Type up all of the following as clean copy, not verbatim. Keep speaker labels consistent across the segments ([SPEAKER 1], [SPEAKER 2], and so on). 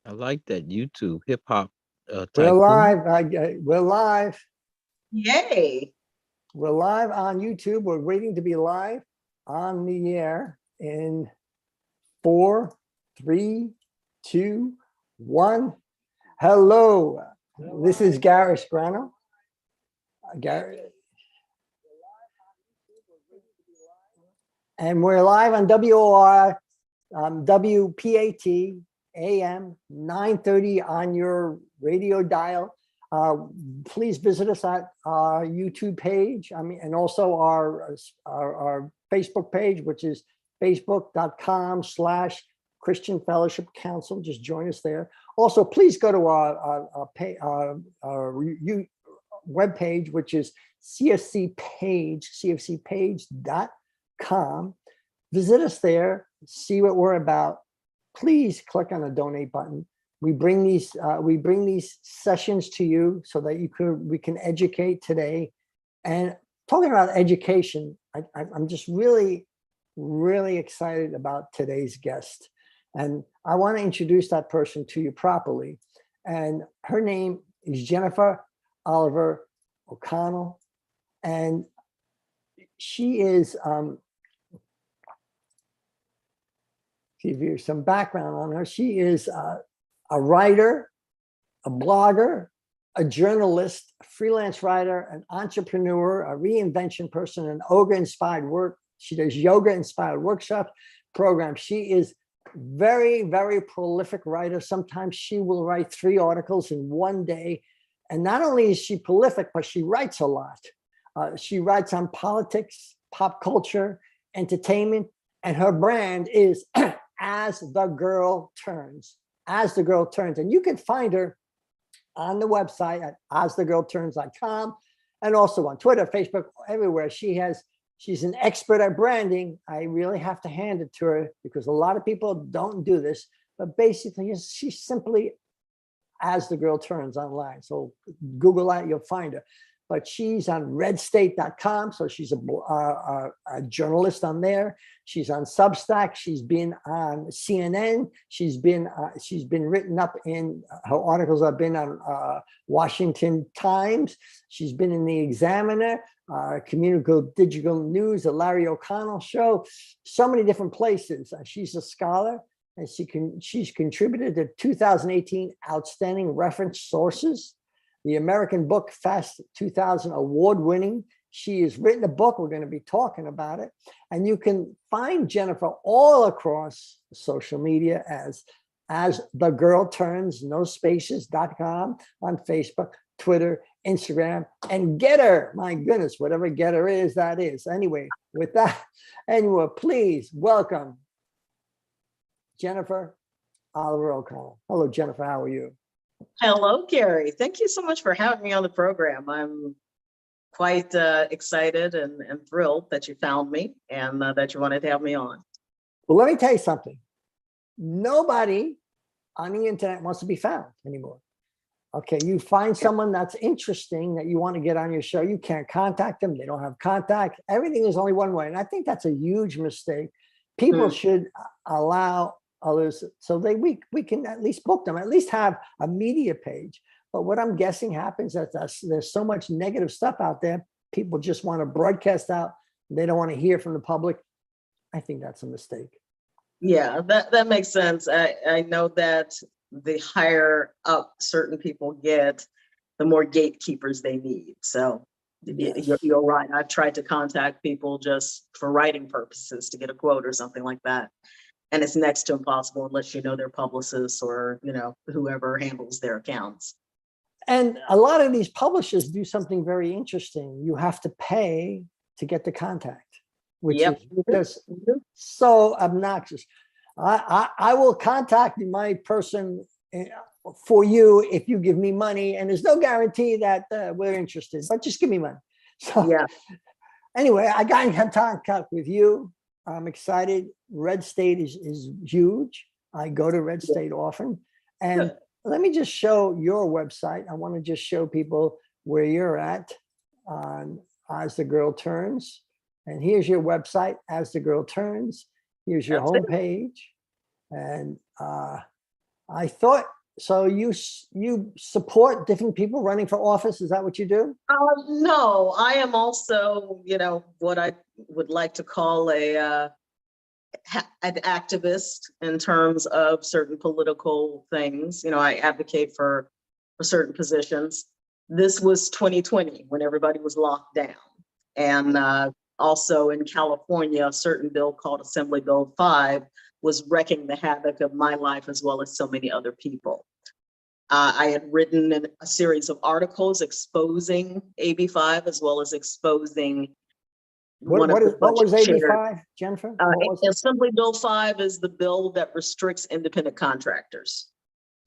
[SPEAKER 1] I like that YouTube hip hop
[SPEAKER 2] We're
[SPEAKER 1] tycoon.
[SPEAKER 2] live. We're live.
[SPEAKER 3] Yay.
[SPEAKER 2] We're live on YouTube. We're waiting to be live on the air in 4, 3, 2, 1. Hello. This is Gary Grano. Gary. And we're live on WOR, WPAT, AM 930 on your radio dial. Please visit us at our YouTube page. And also our Facebook page, which is facebook.com/Christian Fellowship Council. Just join us there. Also, please go to our webpage, which is CFC page, cfcpage.com. Visit us there, see what we're about. Please click on the donate button. We bring these sessions to you so that we can educate today. And talking about education, I'm just really excited about today's guest. And I want to introduce that person to you properly. And her name is Jennifer Oliver O'Connell. And she is, give you some background on her. She is a writer, a blogger, a journalist, a freelance writer, an entrepreneur, a reinvention person, an yoga-inspired work. She does yoga-inspired workshops, programs. She is very, very prolific writer. Sometimes she will write 3 articles in one day. And not only is she prolific, but she writes a lot. She writes on politics, pop culture, entertainment, and her brand is As the Girl Turns. As the Girl Turns. And you can find her on the website at asthegirlturns.com and also on Twitter, Facebook, everywhere. She's an expert at branding. I really have to hand it to her because a lot of people don't do this, but basically she's simply As the Girl Turns online. So Google that, you'll find her. But she's on redstate.com. So she's a journalist on there. She's on Substack. She's been on CNN. She's been written up in, her articles have been on Washington Times. She's been in the Examiner, Communicable Digital News, the Larry O'Connell Show, so many different places. She's a scholar, and she's contributed to 2018 Outstanding Reference Sources, the American Book Fest 2000 award-winning. She has written a book. We're going to be talking about it. And you can find Jennifer all across social media as the Girl Turns, no spaces.com, on Facebook, Twitter, Instagram, and Getter. My goodness, whatever Getter is, that is. Anyway, with that, please welcome Jennifer Oliver O'Connell. Hello, Jennifer. How are you?
[SPEAKER 3] Hello, Gary. Thank you so much for having me on the program. I'm quite excited and thrilled that you found me and that you wanted to have me on.
[SPEAKER 2] Well, let me tell you something. Nobody on the internet wants to be found anymore. Okay, you find someone that's interesting that you want to get on your show, you can't contact them. They don't have contact. Everything is only one way. And I think that's a huge mistake. People should allow others so we can at least book them, at least have a media page. But what I'm guessing happens is that there's so much negative stuff out there. People just want to broadcast out. They don't want to hear from the public. I think that's a mistake.
[SPEAKER 3] Yeah, that makes sense. I know that the higher up certain people get, the more gatekeepers they need. So yes. You're right. I've tried to contact people just for writing purposes to get a quote or something like that. And it's next to impossible unless you know their publicists or, whoever handles their accounts.
[SPEAKER 2] And a lot of these publishers do something very interesting. You have to pay to get the contact, which is just so obnoxious. I will contact my person for you if you give me money, and there's no guarantee that we're interested, but just give me money. So anyway, I got in contact with you. I'm excited. Red State is huge. I go to Red State often. And let me just show your website. I want to just show people where you're at on As the Girl Turns. And here's your website, As the Girl Turns. Here's your homepage. And I thought So you support different people running for office? Is that what you do?
[SPEAKER 3] No, I am also, what I would like to call an activist in terms of certain political things. I advocate for certain positions. This was 2020 when everybody was locked down. And also in California, a certain bill called Assembly Bill 5 was wrecking the havoc of my life as well as so many other people. I had written a series of articles exposing AB 5 as well as exposing
[SPEAKER 2] What was AB 5, Jennifer?
[SPEAKER 3] Assembly Bill 5 is the bill that restricts independent contractors.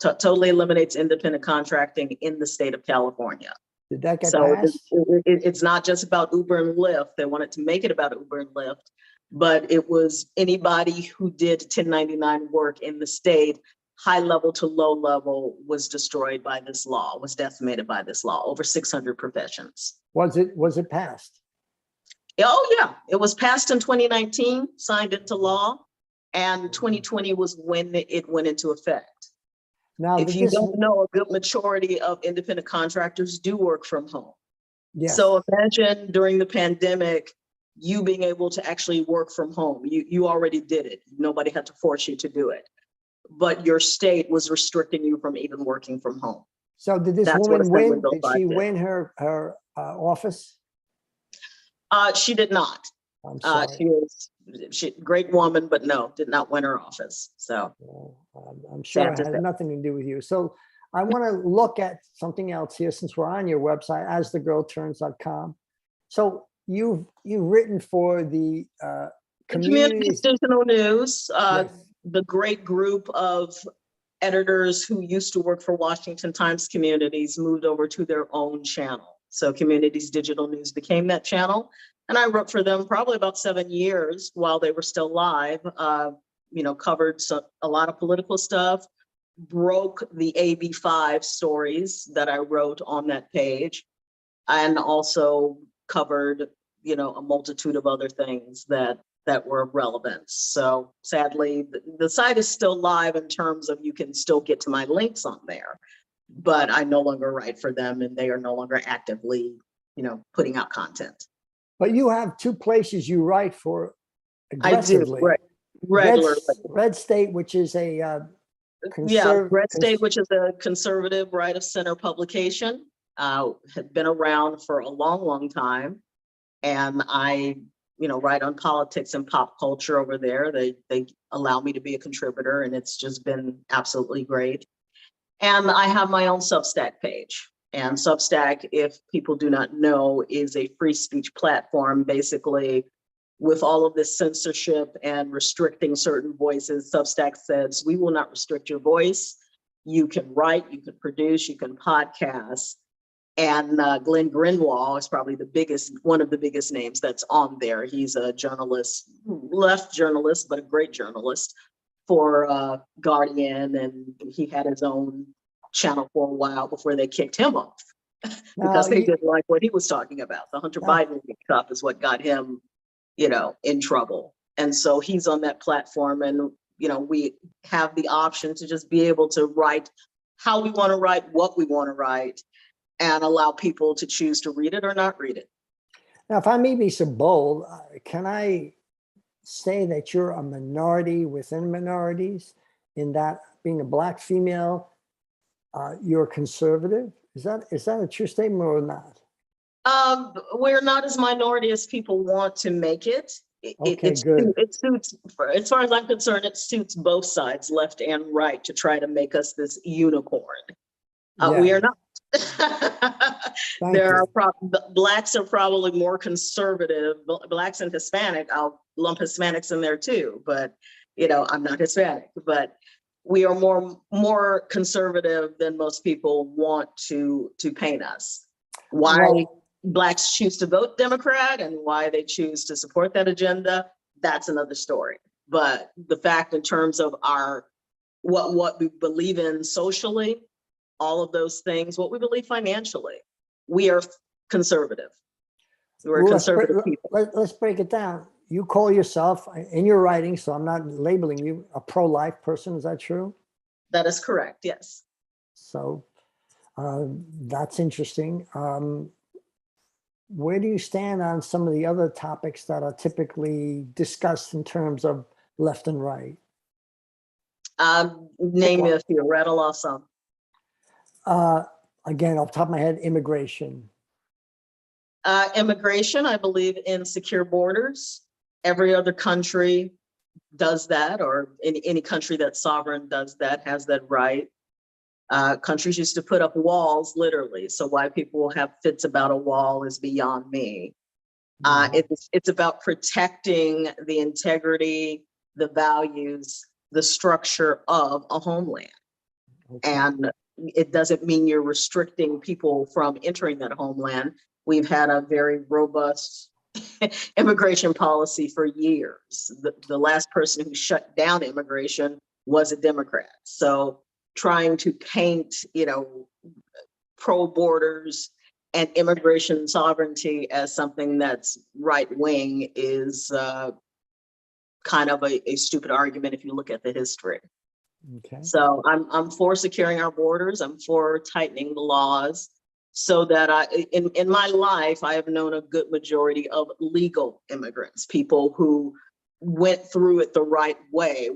[SPEAKER 3] Totally eliminates independent contracting in the state of California.
[SPEAKER 2] Did that get passed?
[SPEAKER 3] It's not just about Uber and Lyft. They wanted to make it about Uber and Lyft, but it was anybody who did 1099 work in the state, high level to low level, was destroyed by this law, was decimated by this law, over 600 professions.
[SPEAKER 2] Was it passed?
[SPEAKER 3] Oh yeah, it was passed in 2019, signed into law, and 2020 was when it went into effect.
[SPEAKER 2] Now,
[SPEAKER 3] if you don't know, a good majority of independent contractors do work from home.
[SPEAKER 2] Yes.
[SPEAKER 3] So imagine during the pandemic, you being able to actually work from home. You already did it. Nobody had to force you to do it. But your state was restricting you from even working from home.
[SPEAKER 2] So did this woman win? Did she win her office?
[SPEAKER 3] She did not.
[SPEAKER 2] I'm sorry.
[SPEAKER 3] She great woman, but no, did not win her office. So
[SPEAKER 2] I'm sure it has nothing to do with you. So I want to look at something else here since we're on your website, asthegirlturns.com. So you've written for the
[SPEAKER 3] Community Digital News,
[SPEAKER 2] yes.
[SPEAKER 3] The great group of editors who used to work for Washington Times Communities moved over to their own channel. So Communities Digital News became that channel. And I wrote for them probably about 7 years while they were still live, covered a lot of political stuff, broke the AB 5 stories that I wrote on that page, and also covered, a multitude of other things that were of relevance. So sadly, the site is still live in terms of you can still get to my links on there, but I no longer write for them and they are no longer actively, putting out content.
[SPEAKER 2] But you have two places you write for aggressively.
[SPEAKER 3] I do, regularly.
[SPEAKER 2] Red State, which is a
[SPEAKER 3] Red State, which is a conservative right of center publication, had been around for a long, long time. And I, write on politics and pop culture over there. They allow me to be a contributor and it's just been absolutely great. And I have my own Substack page. And Substack, if people do not know, is a free speech platform. Basically, with all of this censorship and restricting certain voices, Substack says, we will not restrict your voice. You can write, you can produce, you can podcast. And Glenn Greenwald is probably one of the biggest names that's on there. He's a journalist, left journalist, but a great journalist for Guardian. And he had his own channel for a while before they kicked him off because they didn't like what he was talking about. The Hunter Biden stuff is what got him, in trouble. And so he's on that platform and, we have the option to just be able to write how we want to write, what we want to write, and allow people to choose to read it or not read it.
[SPEAKER 2] Now, if I may be so bold, can I say that you're a minority within minorities in that being a Black female, you're conservative? Is that a true statement or not?
[SPEAKER 3] We're not as minority as people want to make it.
[SPEAKER 2] Okay, good.
[SPEAKER 3] It suits, as far as I'm concerned, it suits both sides, left and right, to try to make us this unicorn. We are not. Blacks are probably more conservative. Blacks and Hispanic, I'll lump Hispanics in there too, but I'm not Hispanic, but we are more conservative than most people want to paint us. Why Blacks choose to vote Democrat and why they choose to support that agenda, that's another story. But the fact in terms of what we believe in socially, all of those things, what we believe financially, we are conservative. We're conservative people.
[SPEAKER 2] Let's break it down. You call yourself, in your writing, so I'm not labeling you, a pro-life person. Is that true?
[SPEAKER 3] That is correct, yes.
[SPEAKER 2] So that's interesting. Where do you stand on some of the other topics that are typically discussed in terms of left and right?
[SPEAKER 3] Name me a few, rattle off some.
[SPEAKER 2] Again, off the top of my head, immigration.
[SPEAKER 3] Immigration, I believe in secure borders. Every other country does that, or any country that's sovereign does that, has that right. Countries used to put up walls, literally. So why people will have fits about a wall is beyond me. It's about protecting the integrity, the values, the structure of a homeland.
[SPEAKER 2] Okay.
[SPEAKER 3] And it doesn't mean you're restricting people from entering that homeland. We've had a very robust immigration policy for years. The last person who shut down immigration was a Democrat. So trying to paint, pro borders and immigration sovereignty as something that's right wing is kind of a stupid argument if you look at the history.
[SPEAKER 2] Okay.
[SPEAKER 3] So I'm for securing our borders. I'm for tightening the laws so that in my life, I have known a good majority of legal immigrants, people who went through it the right way.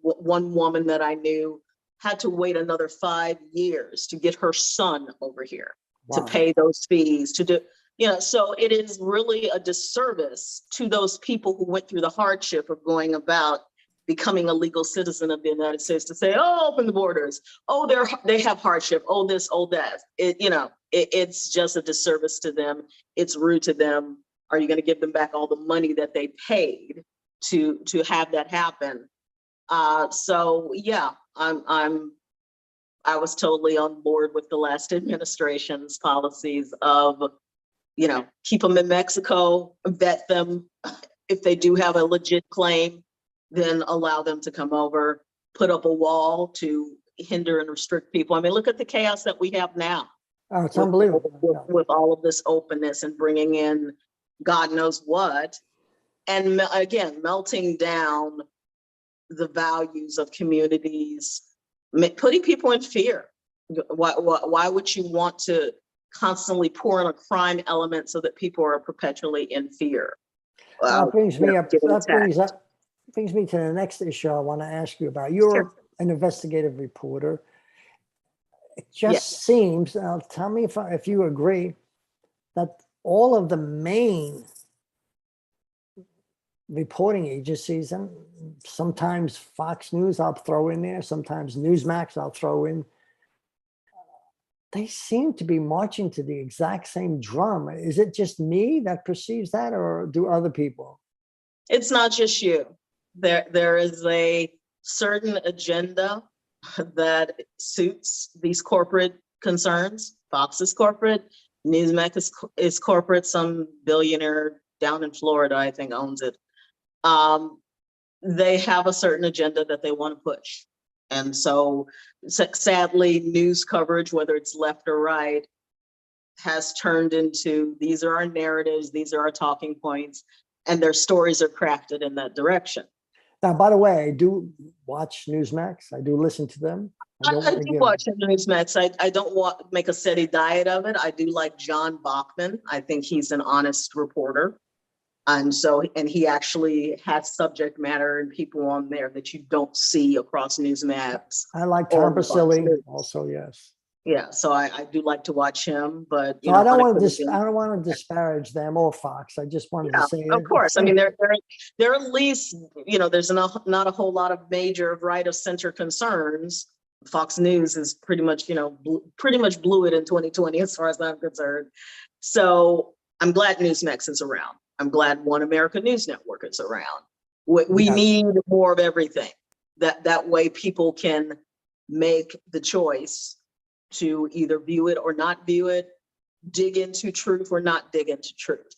[SPEAKER 3] One woman that I knew had to wait another 5 years to get her son over here.
[SPEAKER 2] Wow.
[SPEAKER 3] To pay those fees, to do, so it is really a disservice to those people who went through the hardship of going about becoming a legal citizen of the United States to say, oh, open the borders. Oh, they have hardship. Oh, this, oh, that. It's just a disservice to them. It's rude to them. Are you going to give them back all the money that they paid to have that happen? So yeah, I was totally on board with the last administration's policies of, keep them in Mexico, vet them. If they do have a legit claim, then allow them to come over, put up a wall to hinder and restrict people. I mean, look at the chaos that we have now.
[SPEAKER 2] Oh, it's unbelievable.
[SPEAKER 3] With all of this openness and bringing in God knows what. And again, melting down the values of communities, putting people in fear. Why would you want to constantly pour in a crime element so that people are perpetually in fear?
[SPEAKER 2] That brings me to the next issue I want to ask you about. You're an investigative reporter. It just seems, tell me if you agree, that all of the main reporting agencies, and sometimes Fox News I'll throw in there, sometimes Newsmax I'll throw in, they seem to be marching to the exact same drum. Is it just me that perceives that, or do other people?
[SPEAKER 3] It's not just you. There is a certain agenda that suits these corporate concerns. Fox is corporate, Newsmax is corporate, some billionaire down in Florida, I think, owns it. They have a certain agenda that they want to push. And so sadly, news coverage, whether it's left or right, has turned into, these are our narratives, these are our talking points, and their stories are crafted in that direction.
[SPEAKER 2] Now, by the way, I do watch Newsmax. I do listen to them.
[SPEAKER 3] I do watch Newsmax. I don't make a steady diet of it. I do like John Bachman. I think he's an honest reporter. And he actually has subject matter and people on there that you don't see across Newsmax.
[SPEAKER 2] I like Tom Basile also, yes.
[SPEAKER 3] Yeah, so I do like to watch him, but
[SPEAKER 2] I don't want to disparage them or Fox. I just wanted to say,
[SPEAKER 3] of course. I mean, they're at least, there's not a whole lot of major right of center concerns. Fox News is pretty much blew it in 2020 as far as I'm concerned. So I'm glad Newsmax is around. I'm glad One America News Network is around. We need more of everything. That way people can make the choice to either view it or not view it, dig into truth or not dig into truth.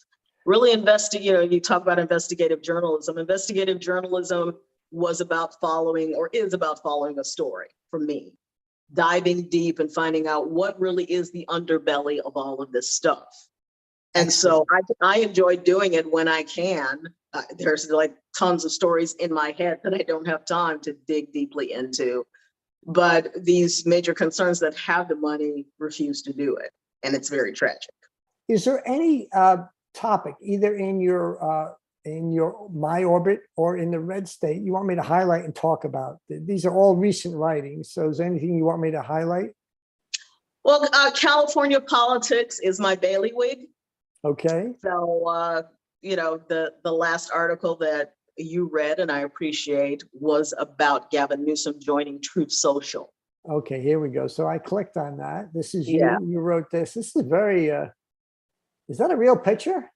[SPEAKER 3] Really you talk about investigative journalism. Investigative journalism was about following, or is about following, a story for me, diving deep and finding out what really is the underbelly of all of this stuff. And so I enjoy doing it when I can. There's like tons of stories in my head that I don't have time to dig deeply into. But these major concerns that have the money refuse to do it. And it's very tragic.
[SPEAKER 2] Is there any topic, either in your My Orbit or in the Red State, you want me to highlight and talk about? These are all recent writings. So is there anything you want me to highlight?
[SPEAKER 3] Well, California politics is my bailiwick.
[SPEAKER 2] Okay.
[SPEAKER 3] So, the last article that you read, and I appreciate, was about Gavin Newsom joining Truth Social.
[SPEAKER 2] Okay, here we go. So I clicked on that. This is
[SPEAKER 3] Yeah.
[SPEAKER 2] You wrote this. This is very, is that a real picture?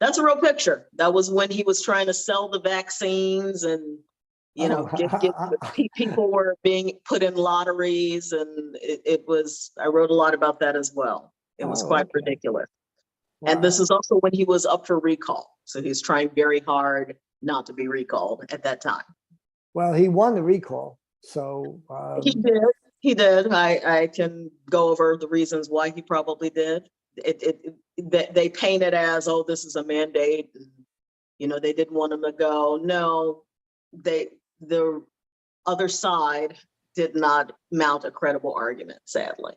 [SPEAKER 3] That's a real picture. That was when he was trying to sell the vaccines and, people were being put in lotteries, and it was, I wrote a lot about that as well. It was quite ridiculous. Wow. And this is also when he was up for recall. So he's trying very hard not to be recalled at that time. Well,
[SPEAKER 2] he won the recall. So
[SPEAKER 3] he did. I can go over the reasons why he probably did. They paint it as, oh, this is a mandate. They didn't want him to go. No, the other side did not mount a credible argument, sadly.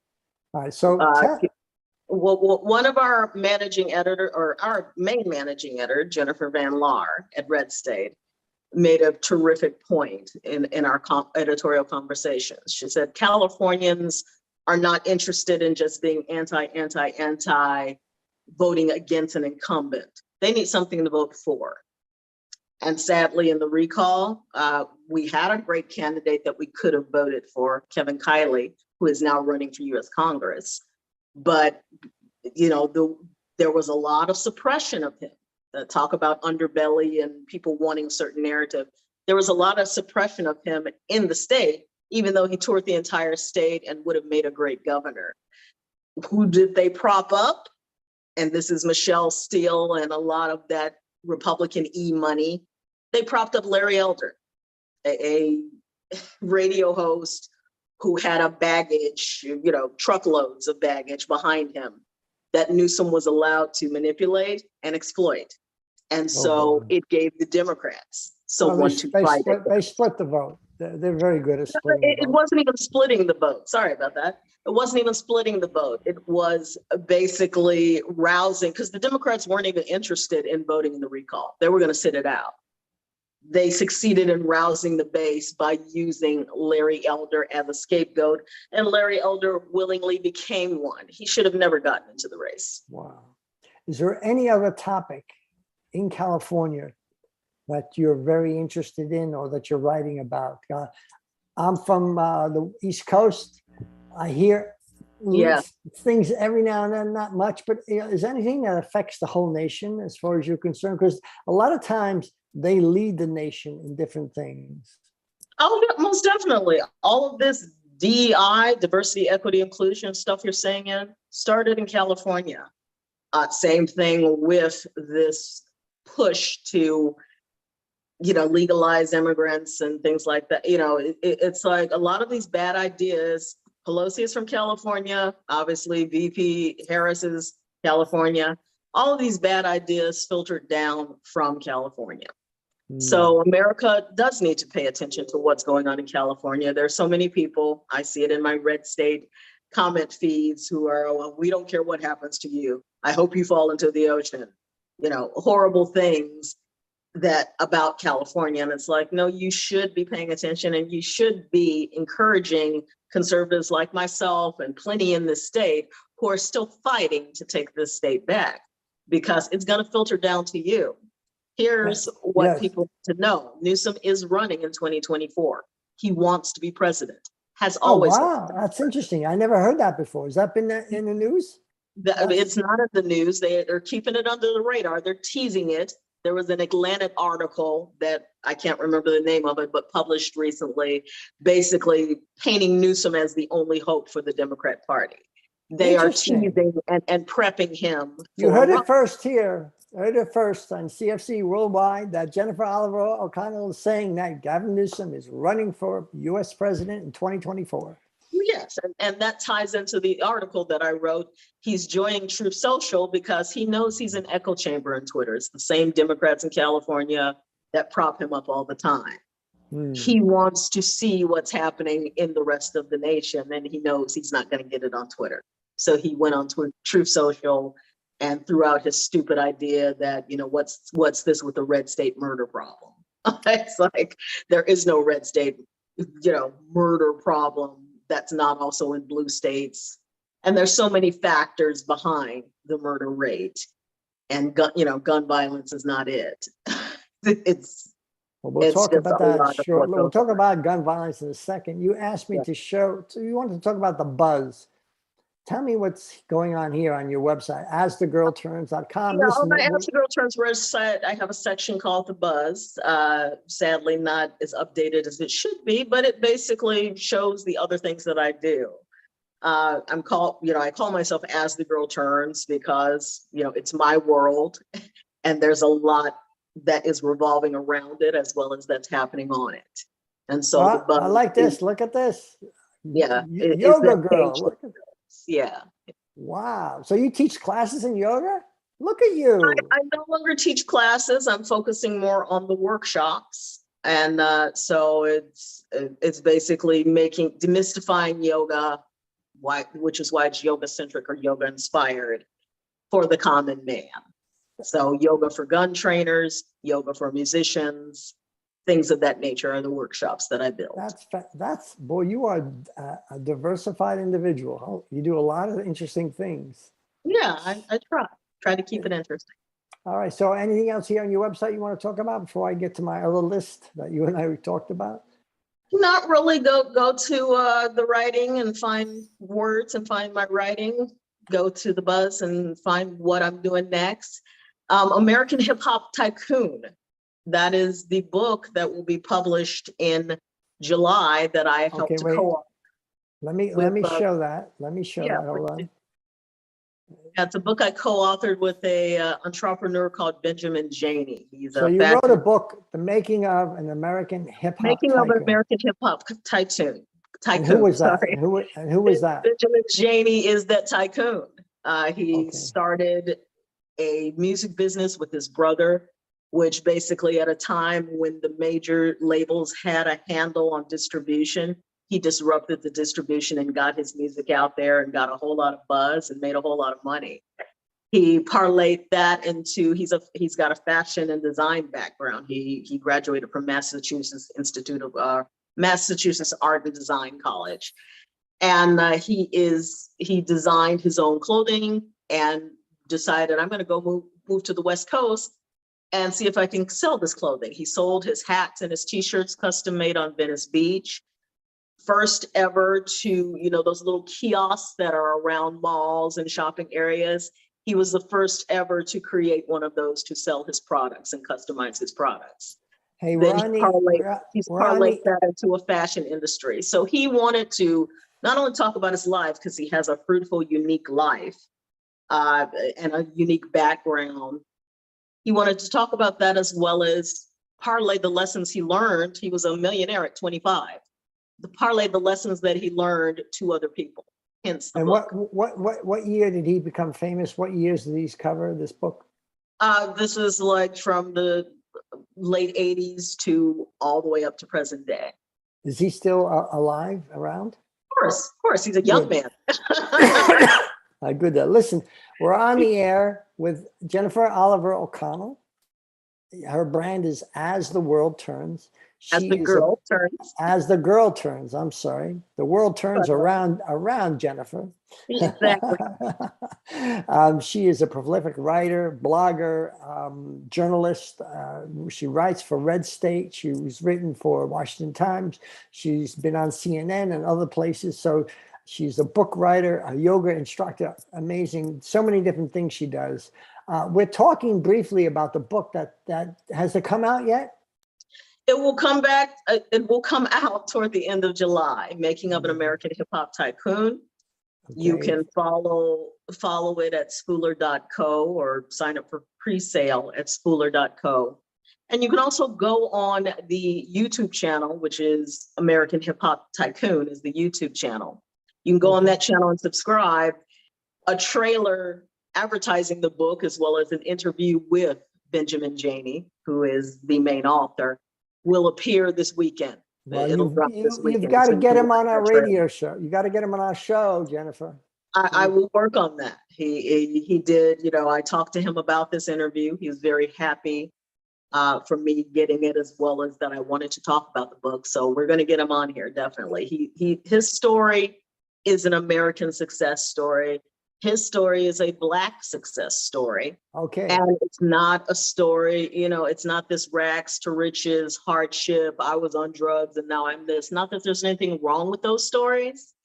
[SPEAKER 2] All right. So
[SPEAKER 3] one of our managing editor, or our main managing editor, Jennifer Van Laar at Red State, made a terrific point in our editorial conversations. She said, Californians are not interested in just being anti, voting against an incumbent. They need something to vote for. And sadly, in the recall, we had a great candidate that we could have voted for, Kevin Kiley, who is now running for US Congress. But, there was a lot of suppression of him. Talk about underbelly and people wanting a certain narrative. There was a lot of suppression of him in the state, even though he toured the entire state and would have made a great governor. Who did they prop up? And this is Michelle Steele and a lot of that Republican money. They propped up Larry Elder, a radio host who had a baggage, truckloads of baggage behind him that Newsom was allowed to manipulate and exploit. And so it gave the Democrats someone to fight.
[SPEAKER 2] They split the vote. They're very good at splitting the vote.
[SPEAKER 3] It wasn't even splitting the vote. Sorry about that. It wasn't even splitting the vote. It was basically rousing, because the Democrats weren't even interested in voting in the recall. They were going to sit it out. They succeeded in rousing the base by using Larry Elder as a scapegoat, and Larry Elder willingly became one. He should have never gotten into the race.
[SPEAKER 2] Wow. Is there any other topic in California that you're very interested in or that you're writing about? I'm from the East Coast. I hear things every now and then, not much, but is anything that affects the whole nation as far as you're concerned? Because a lot of times they lead the nation in different things.
[SPEAKER 3] Oh, most definitely. All of this DEI, diversity, equity, inclusion stuff you're saying started in California. Same thing with this push to, legalize immigrants and things like that. It's like a lot of these bad ideas. Pelosi is from California. Obviously, VP Harris is California. All of these bad ideas filtered down from California. So America does need to pay attention to what's going on in California. There's so many people, I see it in my Red State comment feeds, who are, well, we don't care what happens to you. I hope you fall into the ocean. Horrible things that about California. And it's like, no, you should be paying attention, and you should be encouraging conservatives like myself and plenty in this state who are still fighting to take this state back, because it's going to filter down to you. Here's what people need to know. Newsom is running in 2024. He wants to be president, has always.
[SPEAKER 2] Oh, wow, that's interesting. I never heard that before. Has that been in the news?
[SPEAKER 3] It's not in the news. They're keeping it under the radar. They're teasing it. There was an Atlantic article that I can't remember the name of it, but published recently, basically painting Newsom as the only hope for the Democrat Party. They are teasing and prepping him.
[SPEAKER 2] You heard it first here. Heard it first on CFC Worldwide that Jennifer Oliver O'Connell is saying that Gavin Newsom is running for U.S. president in 2024.
[SPEAKER 3] Yes, and that ties into the article that I wrote. He's joining Truth Social because he knows he's an echo chamber in Twitter. It's the same Democrats in California that prop him up all the time. He wants to see what's happening in the rest of the nation, and he knows he's not going to get it on Twitter. So he went on Truth Social and threw out his stupid idea that, you know, what's this with the red state murder problem? It's like, there is no red state, you know, murder problem that's not also in blue states. And there's so many factors behind the murder rate, and gun violence is not it.
[SPEAKER 2] Well, we'll
[SPEAKER 3] It's
[SPEAKER 2] talk
[SPEAKER 3] just
[SPEAKER 2] about
[SPEAKER 3] a
[SPEAKER 2] that
[SPEAKER 3] lot of
[SPEAKER 2] shortly.
[SPEAKER 3] what
[SPEAKER 2] We'll
[SPEAKER 3] goes
[SPEAKER 2] talk
[SPEAKER 3] on.
[SPEAKER 2] about gun violence in a second. You asked me
[SPEAKER 3] Yeah.
[SPEAKER 2] to show, so you wanted to talk about the buzz. Tell me what's going on here on your website, asthegirlturns.com.
[SPEAKER 3] Yeah, on
[SPEAKER 2] Listen,
[SPEAKER 3] my Ask the Girl Turns website, I have a section called The Buzz. Sadly, not as updated as it should be, but it basically shows the other things that I do. I call myself As the Girl Turns because, you know, it's my world and there's a lot that is revolving around it as well as that's happening on it. And so the
[SPEAKER 2] oh,
[SPEAKER 3] buzz
[SPEAKER 2] I like this. Look at this.
[SPEAKER 3] Yeah, is
[SPEAKER 2] Yoga
[SPEAKER 3] that
[SPEAKER 2] girl.
[SPEAKER 3] page.
[SPEAKER 2] Look at,
[SPEAKER 3] Yeah.
[SPEAKER 2] wow. So you teach classes in yoga? Look at you.
[SPEAKER 3] I no longer teach classes. I'm focusing more on the workshops. And so it's basically demystifying yoga, which is why it's yoga centric or yoga inspired for the common man. So yoga for gun trainers, yoga for musicians, things of that nature are the workshops that I build.
[SPEAKER 2] That's boy, you are a diversified individual. You do a lot of interesting things.
[SPEAKER 3] Yeah, I try to keep it interesting.
[SPEAKER 2] All right. So anything else here on your website you want to talk about before I get to my other list that you and I talked about?
[SPEAKER 3] Not really. Go to the writing and find words and find my writing. Go to the Buzz and find what I'm doing next. American Hip Hop Tycoon. That is the book that will be published in July that I helped to co-author.
[SPEAKER 2] Let me show that. Let me show that. Hold on.
[SPEAKER 3] That's a book I co-authored with a entrepreneur called Benjamin Janey.
[SPEAKER 2] So you wrote a book, The Making of an American Hip Hop
[SPEAKER 3] Making
[SPEAKER 2] Tycoon.
[SPEAKER 3] of an American Hip Hop Tycoon.
[SPEAKER 2] And who was that?
[SPEAKER 3] Sorry.
[SPEAKER 2] Who was that?
[SPEAKER 3] Benjamin Janey is that tycoon. He started a music business with his brother, which basically at a time when the major labels had a handle on distribution, he disrupted the distribution and got his music out there and got a whole lot of buzz and made a whole lot of money. He parlayed that into, he's got a fashion and design background. He graduated from Massachusetts Massachusetts Art and Design College. And he designed his own clothing and decided, I'm gonna go move to the West Coast and see if I can sell this clothing. He sold his hats and his t-shirts custom made on Venice Beach. First ever to, those little kiosks that are around malls and shopping areas. He was the first ever to create one of those to sell his products and customize his products.
[SPEAKER 2] Hey,
[SPEAKER 3] Then he's parlayed that into a fashion industry. So he wanted to not only talk about his life, because he has a fruitful, unique life and a unique background. He wanted to talk about that as well as parlay the lessons he learned. He was a millionaire at 25. To parlay the lessons that he learned to other people. Hence the book.
[SPEAKER 2] What year did he become famous? What years did he cover this book?
[SPEAKER 3] This is like from the late 80s to all the way up to present day.
[SPEAKER 2] Is he still alive, around?
[SPEAKER 3] Of course, he's a young man.
[SPEAKER 2] Good. Listen, we're on the air with Jennifer Oliver O'Connell. Her brand is As the World Turns.
[SPEAKER 3] As the girl turns. I'm sorry. The world turns around Jennifer. Exactly.
[SPEAKER 2] She is a prolific writer, blogger, journalist. She writes for Red State. She was written for Washington Times. She's been on CNN and other places. So she's a book writer, a yoga instructor. Amazing. So many different things she does. We're talking briefly about the book that has it come out yet?
[SPEAKER 3] It will come back. It will come out toward the end of July. Making of an American Hip Hop Tycoon. Okay. You can follow it at spooler.co or sign up for pre-sale at spooler.co. And you can also go on the YouTube channel, which is American Hip Hop Tycoon is the YouTube channel. You can go on that channel and subscribe. A trailer advertising the book, as well as an interview with Benjamin Janey, who is the main author, will appear this weekend.
[SPEAKER 2] Well,
[SPEAKER 3] It'll drop this
[SPEAKER 2] you've
[SPEAKER 3] weekend.
[SPEAKER 2] got
[SPEAKER 3] So
[SPEAKER 2] to
[SPEAKER 3] you
[SPEAKER 2] get
[SPEAKER 3] can
[SPEAKER 2] him
[SPEAKER 3] watch
[SPEAKER 2] on our
[SPEAKER 3] that trailer.
[SPEAKER 2] radio show. You got to get him on our show, Jennifer.
[SPEAKER 3] I will work on that. He did, you know, I talked to him about this interview. He was very happy for me getting it, as well as that I wanted to talk about the book. So we're going to get him on here, definitely. His story is an American success story. His story is a Black success story.
[SPEAKER 2] Okay.
[SPEAKER 3] And it's not a story, you know, it's not this rags to riches, hardship, I was on drugs and now I'm this. Not that there's anything wrong with those stories,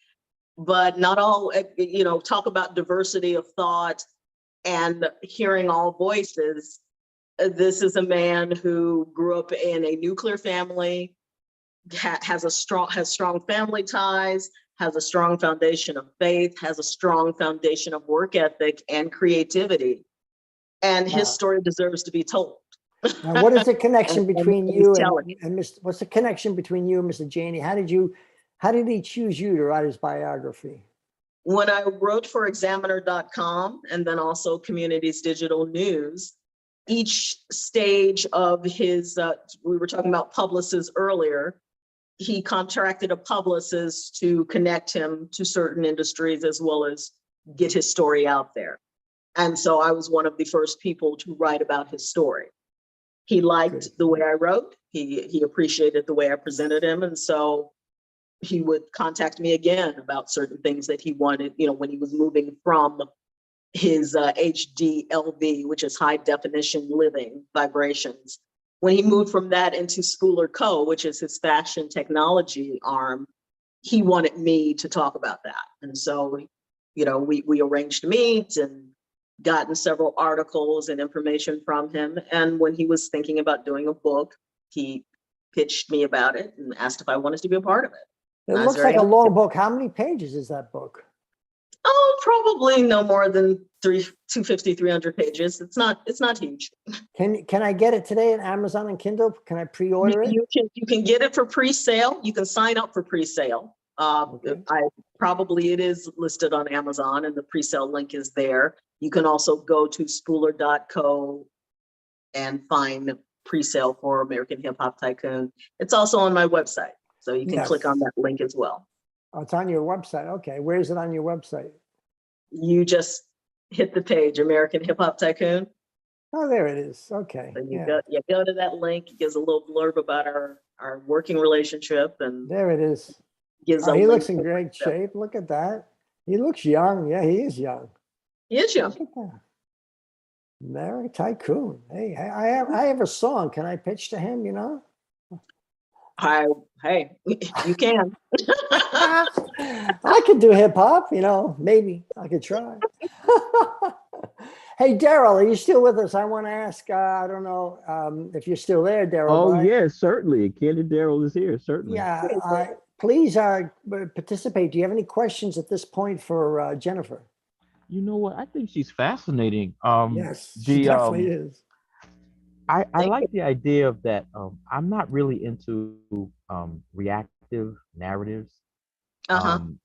[SPEAKER 3] but not all, you know, talk about diversity of thought and hearing all voices. This is a man who grew up in a nuclear family, has strong family ties, has a strong foundation of faith, has a strong foundation of work ethic and creativity. And his story deserves to be told.
[SPEAKER 2] Now, what is the connection between
[SPEAKER 3] he's
[SPEAKER 2] you
[SPEAKER 3] telling it.
[SPEAKER 2] and Mr. What's the connection between you and Mr. Janey? How did he choose you to write his biography?
[SPEAKER 3] When I wrote for examiner.com and then also Communities Digital News, each stage of his, we were talking about publicists earlier, he contracted a publicist to connect him to certain industries as well as get his story out there. And so I was one of the first people to write about his story. He liked the way I wrote. He appreciated the way I presented him. And so he would contact me again about certain things that he wanted, you know, when he was moving from his HDLV, which is high definition living vibrations. When he moved from that into Schooler Co., which is his fashion technology arm, he wanted me to talk about that. And so, you know, we arranged to meet and gotten several articles and information from him. And when he was thinking about doing a book, he pitched me about it and asked if I wanted to be a part of it.
[SPEAKER 2] It looks like a long book. How many pages is that book?
[SPEAKER 3] Oh, probably no more than 250, 300 pages. It's not huge.
[SPEAKER 2] Can I get it today on Amazon and Kindle? Can I pre-order it?
[SPEAKER 3] You can get it for pre-sale. You can sign up for pre-sale.
[SPEAKER 2] Okay.
[SPEAKER 3] It is listed on Amazon and the pre-sale link is there. You can also go to schooler.co and find pre-sale for American Hip Hop Tycoon. It's also on my website, so you can click on that link as well.
[SPEAKER 2] Oh, it's on your website. Okay, where is it on your website?
[SPEAKER 3] You just hit the page, American Hip Hop Tycoon.
[SPEAKER 2] Oh, there it is. Okay.
[SPEAKER 3] So you go to that link. It gives a little blurb about our working relationship, and
[SPEAKER 2] there it is.
[SPEAKER 3] Gives
[SPEAKER 2] he looks in great shape. Look at that. He looks young. Yeah, he is young.
[SPEAKER 3] He is young.
[SPEAKER 2] Look at that. American Tycoon. Hey, I have a song. Can I pitch to him? You know.
[SPEAKER 3] Hey, you can.
[SPEAKER 2] I could do hip hop, you know, maybe I could try. Hey, Daryl, are you still with us? I want to ask, I don't know if you're still there, Daryl.
[SPEAKER 1] Oh, yeah, certainly. Candid Daryl is here, certainly.
[SPEAKER 2] Yeah, please participate. Do you have any questions at this point for Jennifer?
[SPEAKER 1] You know what? I think she's fascinating.
[SPEAKER 2] Yes, she definitely is.
[SPEAKER 1] I like the idea of that. I'm not really into reactive narratives. I'm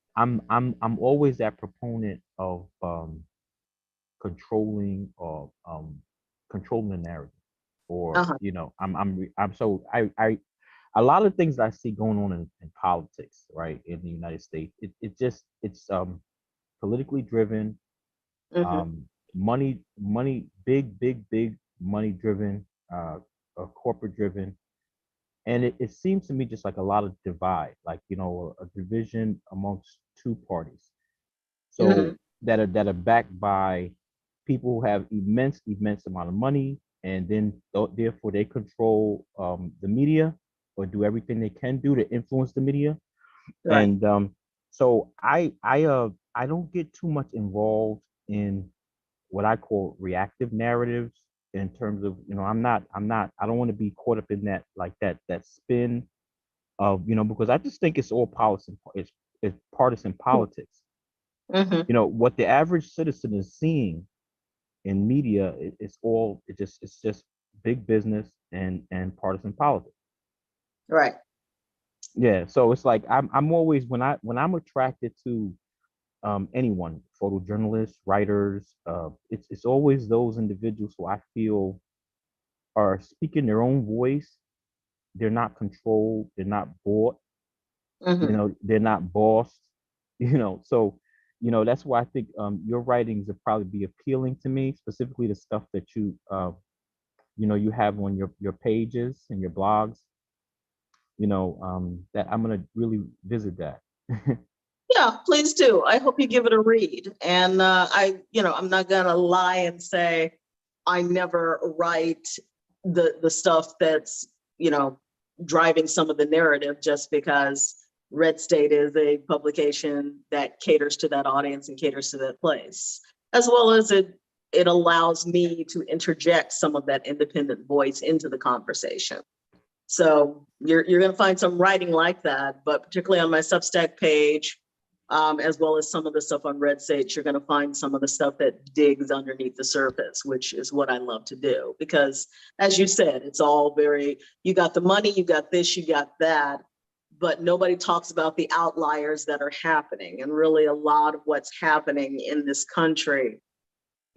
[SPEAKER 1] always that proponent of controlling or controlling the narrative, or you know, I a lot of things I see going on in politics, right, in the United States. It's politically driven, money, big money driven, corporate driven. And it seems to me just like a lot of divide, like, you know, a division amongst two parties. So that are backed by people who have immense amount of money, and then therefore they control the media, or do everything they can do to influence the media. Right. And so I don't get too much involved in what I call reactive narratives, in terms of, you know, I don't want to be caught up in that, like that spin of, you know, because I just think it's all policy, it's partisan politics. You know, what the average citizen is seeing in media, it's just big business and partisan politics.
[SPEAKER 3] Right.
[SPEAKER 1] Yeah. So it's like I'm always, when I'm attracted to anyone, photojournalists, writers, it's always those individuals who I feel are speaking their own voice, they're not controlled, they're not bought,
[SPEAKER 3] Mhm.
[SPEAKER 1] they're not bossed, so that's why I think your writings would probably be appealing to me, specifically the stuff that you have on your pages and your blogs, that I'm gonna really visit that.
[SPEAKER 3] Yeah, please do. I hope you give it a read. And I'm not gonna lie and say I never write the stuff that's, driving some of the narrative, just because Red State is a publication that caters to that audience and caters to that place, as well as it allows me to interject some of that independent voice into the conversation. So you're going to find some writing like that, but particularly on my Substack page, as well as some of the stuff on Red State, you're going to find some of the stuff that digs underneath the surface, which is what I love to do. Because as you said, it's all you got the money, you got this, you got that, but nobody talks about the outliers that are happening. And really a lot of what's happening in this country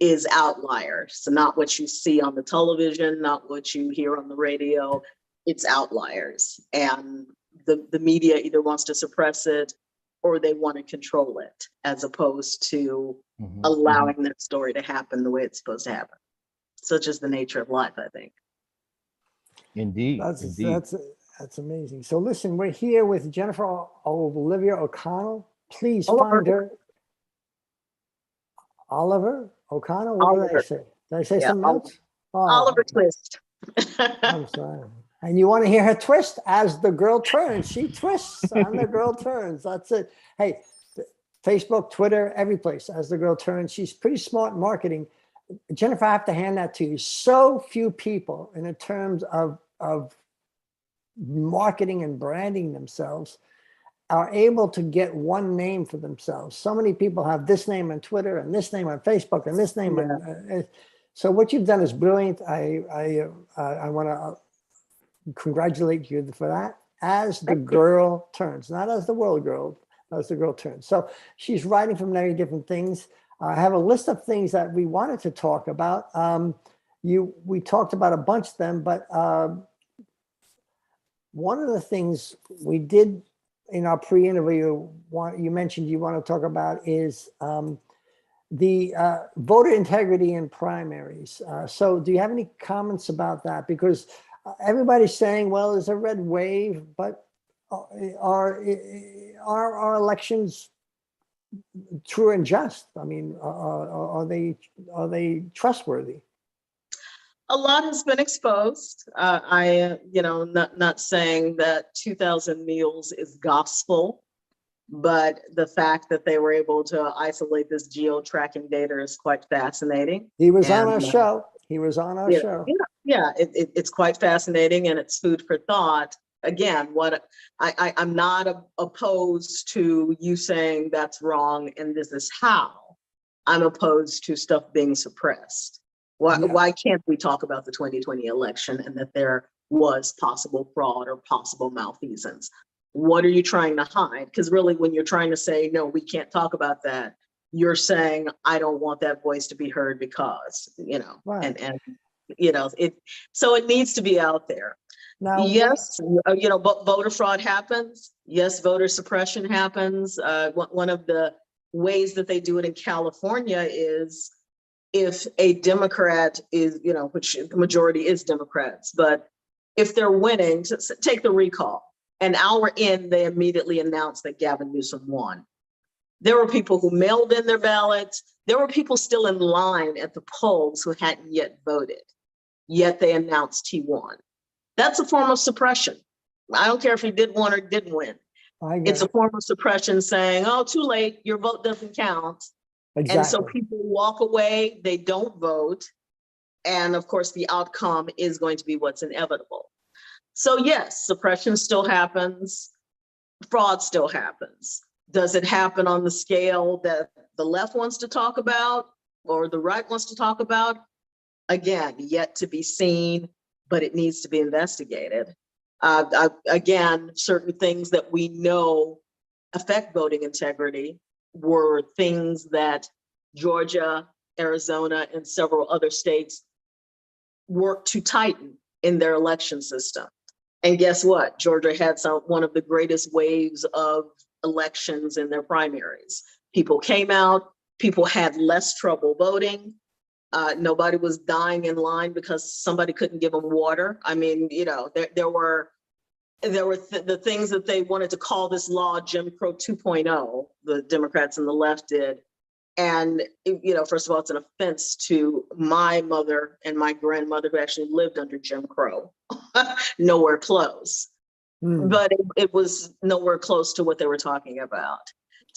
[SPEAKER 3] is outliers. So not what you see on the television, not what you hear on the radio, it's outliers. And the media either wants to suppress it or they want to control it, as opposed to allowing that story to happen the way it's supposed to happen. Such is the nature of life, I think.
[SPEAKER 1] Indeed.
[SPEAKER 2] That's amazing. So listen, we're here with Jennifer Olivia O'Connell. Please find her. Oliver O'Connell? What did I say? Did I say something else?
[SPEAKER 3] Oliver Twist.
[SPEAKER 2] I'm sorry. And you want to hear her twist? As the girl turns, she twists and the girl turns. That's it. Hey, Facebook, Twitter, every place. As the girl turns, she's pretty smart in marketing. Jennifer, I have to hand that to you. So few people in terms of marketing and branding themselves are able to get one name for themselves. So many people have this name on Twitter and this name on Facebook and this name. So what you've done is brilliant. I want to congratulate you for that. As the girl turns, not as the world girl, as the girl turns. So she's writing from many different things. I have a list of things that we wanted to talk about. We talked about a bunch of them, but one of the things we did in our pre-interview, you mentioned you want to talk about is the voter integrity in primaries. So do you have any comments about that? Because everybody's saying, well, there's a red wave, but are elections true and just? I mean, are they trustworthy?
[SPEAKER 3] A lot has been exposed. Not saying that 2,000 meals is gospel, but the fact that they were able to isolate this geo-tracking data is quite fascinating.
[SPEAKER 2] He was on our show. He was on our show.
[SPEAKER 3] Yeah, it's quite fascinating, and it's food for thought. Again, what I'm not opposed to you saying that's wrong and this is how. I'm opposed to stuff being suppressed. Why can't we talk about the 2020 election and that there was possible fraud or possible malfeasance? What are you trying to hide? Because really, when you're trying to say, no, we can't talk about that, you're saying, I don't want that voice to be heard because,
[SPEAKER 2] right.
[SPEAKER 3] So it needs to be out there. Now, yes, but voter fraud happens. Yes, voter suppression happens. One of the ways that they do it in California is if a Democrat is, which the majority is Democrats, but if they're winning, take the recall. An hour in, they immediately announced that Gavin Newsom won. There were people who mailed in their ballots. There were people still in line at the polls who hadn't yet voted, yet they announced he won. That's a form of suppression. I don't care if he did win or didn't win. It's a form of suppression saying, oh, too late, your vote doesn't count. Exactly. And so people walk away, they don't vote. And of course, the outcome is going to be what's inevitable. So yes, suppression still happens, fraud still happens. Does it happen on the scale that the left wants to talk about or the right wants to talk about? Again, yet to be seen, but it needs to be investigated. Again, certain things that we know affect voting integrity were things that Georgia, Arizona, and several other states worked to tighten in their election system. And guess what? Georgia had one of the greatest waves of elections in their primaries. People came out, people had less trouble voting. Nobody was dying in line because somebody couldn't give them water. I mean, you know, there were the things that they wanted to call this law Jim Crow 2.0, the Democrats and the left did. And, you know, first of all, it's an offense to my mother and my grandmother who actually lived under Jim Crow, nowhere close. But it was nowhere close to what they were talking about.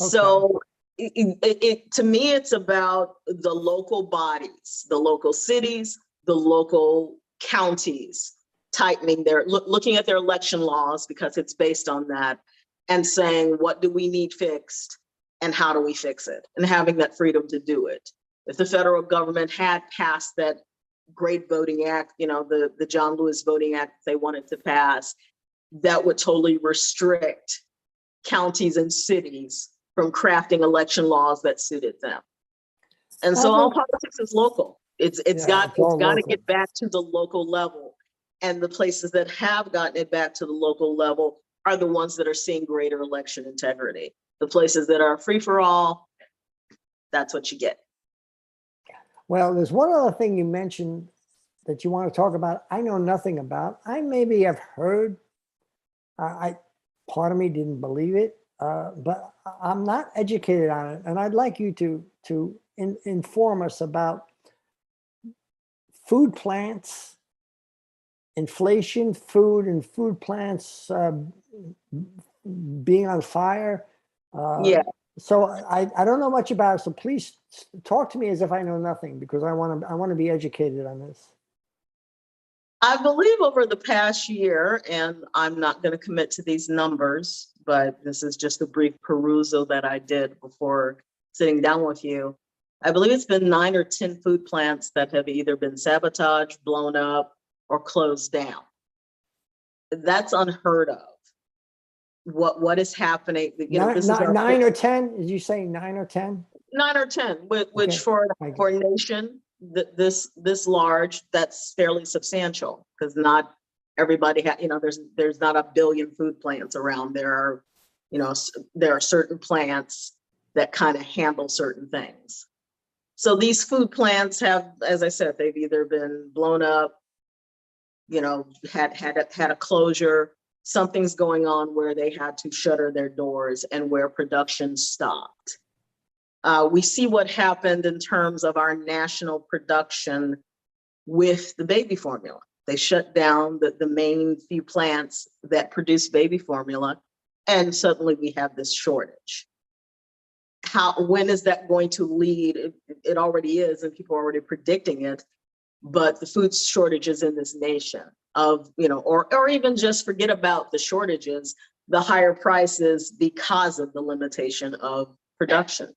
[SPEAKER 3] Okay. So to me, it's about the local bodies, the local cities, the local counties tightening looking at their election laws, because it's based on that, and saying, what do we need fixed and how do we fix it, and having that freedom to do it. If the federal government had passed that great voting act, you know, the John Lewis Voting Act they wanted to pass, that would totally restrict counties and cities from crafting election laws that suited them. And so all politics is local. It's got to get back to the local level. And the places that have gotten it back to the local level are the ones that are seeing greater election integrity. The places that are free for all, that's what you get.
[SPEAKER 2] Well, there's one other thing you mentioned that you want to talk about. I know nothing about. I maybe have heard. Part of me didn't believe it, but I'm not educated on it, and I'd like you to inform us about food plants, inflation, food and food plants being on fire.
[SPEAKER 3] Yeah.
[SPEAKER 2] So I don't know much about it. So please talk to me as if I know nothing, because I want to be educated on this.
[SPEAKER 3] I believe over the past year, and I'm not going to commit to these numbers, but this is just a brief perusal that I did before sitting down with you. I believe it's been 9 or 10 food plants that have either been sabotaged, blown up, or closed down. That's unheard of. What is happening? You know, this is
[SPEAKER 2] 9 or 10. Did you say 9 or 10?
[SPEAKER 3] 9 or 10, which for a nation this large, that's fairly substantial, because not everybody you know, there's not a billion food plants around. There are, you know, there are certain plants that kind of handle certain things. So these food plants have, as I said, they've either been blown up, you know, had a closure. Something's going on where they had to shutter their doors and where production stopped. We see what happened in terms of our national production with the baby formula. They shut down the main few plants that produce baby formula, and suddenly we have this shortage. When is that going to lead? It already is, and people are already predicting it, but the food shortages in this nation of, you know, or even just forget about the shortages, the higher prices because of the limitation of production.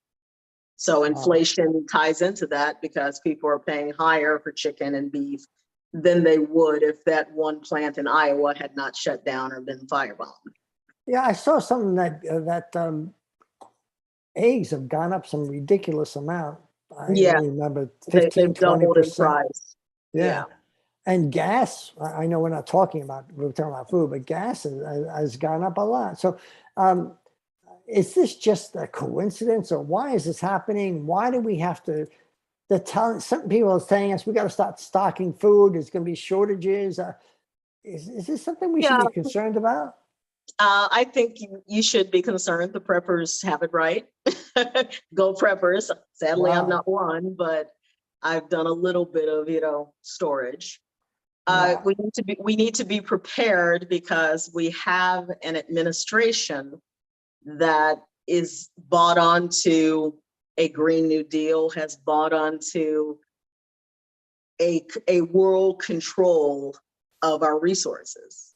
[SPEAKER 3] So inflation ties into that, because people are paying higher for chicken and beef than they would if that one plant in Iowa had not shut down or been firebombed.
[SPEAKER 2] Yeah, I saw something that eggs have gone up some ridiculous amount. I remember 15, 20%. Yeah. And gas, I know we're talking about food, but gas has gone up a lot. So is this just a coincidence, or why is this happening? Why do we have to, some people are telling us we got to start stocking food, there's going to be shortages. Is this something we should be concerned about?
[SPEAKER 3] I think you should be concerned. The preppers have it right. Go preppers. Sadly, I'm not one, but I've done a little bit of, you know, storage. We need to be prepared, because we have an administration that is bought onto a Green New Deal, has bought onto a world control of our resources.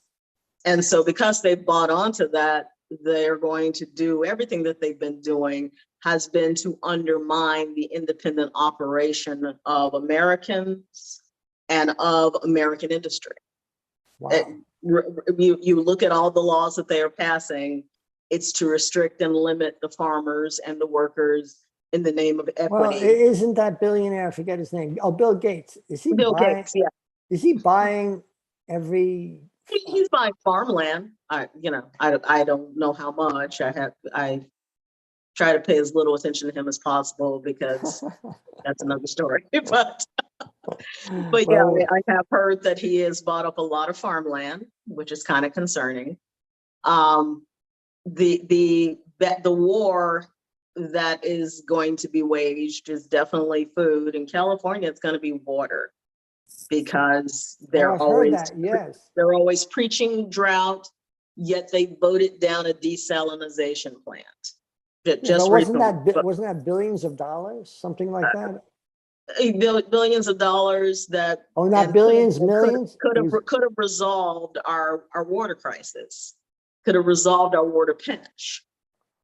[SPEAKER 3] And so because they've bought onto that, they're going to do everything that they've been doing has been to undermine the independent operation of Americans and of American industry. Wow. You look at all the laws that they are passing, it's to restrict and limit the farmers and the workers in the name of equity.
[SPEAKER 2] Well, isn't that billionaire, I forget his name, Bill Gates, is he
[SPEAKER 3] Bill Gates, yeah.
[SPEAKER 2] Is he buying every
[SPEAKER 3] He's buying farmland. I don't know how much. I try to pay as little attention to him as possible because that's another story. But yeah,
[SPEAKER 2] Well,
[SPEAKER 3] I have heard that he has bought up a lot of farmland, which is kind of concerning. The war that is going to be waged is definitely food. In California, it's going to be water, because
[SPEAKER 2] I've heard that, yes.
[SPEAKER 3] they're always preaching drought, yet they voted down a desalinization plant.
[SPEAKER 2] But wasn't that billions of dollars, something like that?
[SPEAKER 3] Billions of dollars that
[SPEAKER 2] Not billions, millions.
[SPEAKER 3] Could have resolved our water crisis, could have resolved our water pinch,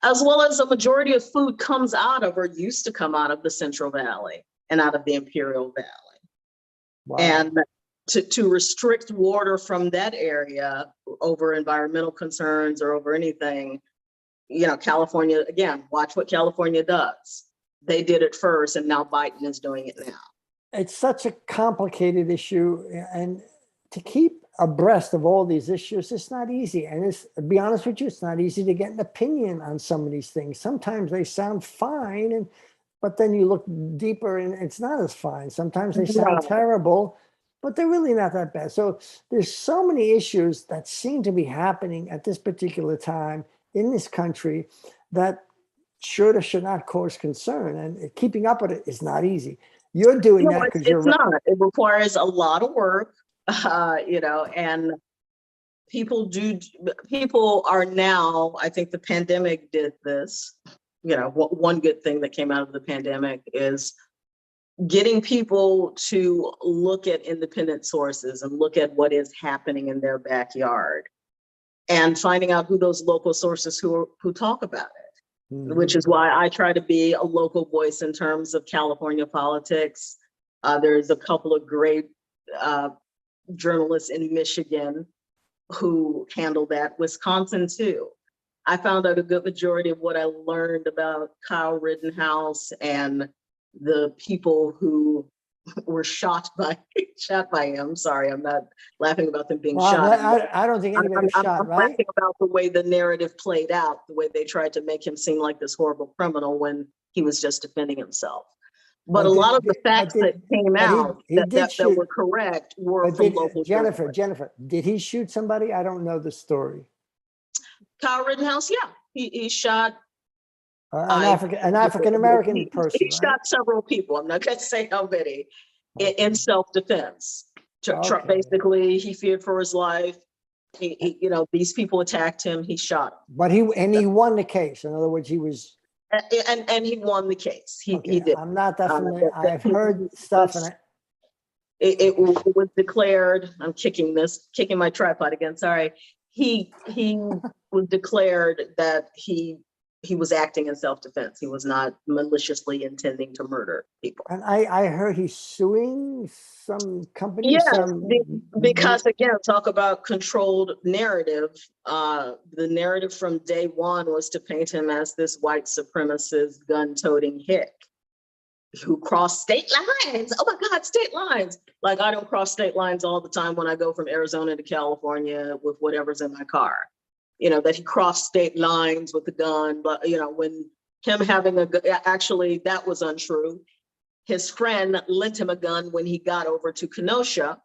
[SPEAKER 3] as well as a majority of food comes out of, or used to come out of, the Central Valley and out of the Imperial Valley.
[SPEAKER 2] Wow.
[SPEAKER 3] And to restrict water from that area over environmental concerns or over anything, California, again, watch what California does. They did it first, and now Biden is doing it now.
[SPEAKER 2] It's such a complicated issue, and to keep abreast of all these issues, it's not easy. And to be honest with you, it's not easy to get an opinion on some of these things. Sometimes they sound fine, but then you look deeper and it's not as fine. Sometimes they sound terrible, but they're really not that bad. So there's so many issues that seem to be happening at this particular time in this country that should or should not cause concern. And keeping up with it is not easy. You're doing that because you're
[SPEAKER 3] not. It requires a lot of work, and people are now, I think the pandemic did this. One good thing that came out of the pandemic is getting people to look at independent sources and look at what is happening in their backyard, and finding out who those local sources who talk about it, which is why I try to be a local voice in terms of California politics. There's a couple of great journalists in Michigan who handle that. Wisconsin too. I found out a good majority of what I learned about Kyle Rittenhouse and the people who were shot by him. Sorry, I'm not laughing about them being shot.
[SPEAKER 2] I don't think anybody was shot,
[SPEAKER 3] I'm
[SPEAKER 2] right?
[SPEAKER 3] laughing about the way the narrative played out, the way they tried to make him seem like this horrible criminal when he was just defending himself. But a lot of the facts that came out that were correct were from local
[SPEAKER 2] Jennifer, did he shoot somebody? I don't know the story.
[SPEAKER 3] Kyle Rittenhouse, yeah, he shot
[SPEAKER 2] an African-American person.
[SPEAKER 3] He shot several people. I'm not going to say how many, in self-defense. Basically, he feared for his life. These people attacked him. He shot them.
[SPEAKER 2] But he won the case. In other words, he was.
[SPEAKER 3] And he won the case. He did.
[SPEAKER 2] I'm not that familiar. I've heard stuff, and
[SPEAKER 3] it was declared. I'm kicking my tripod again. Sorry. He was declared that he was acting in self-defense. He was not maliciously intending to murder people.
[SPEAKER 2] And I heard he's suing some company.
[SPEAKER 3] Yes, because again, talk about controlled narrative. The narrative from day one was to paint him as this white supremacist, gun-toting hick who crossed state lines. Oh my God, state lines. Like, I don't cross state lines all the time when I go from Arizona to California with whatever's in my car. That he crossed state lines with the gun, but when him having actually, that was untrue. His friend lent him a gun when he got over to Kenosha.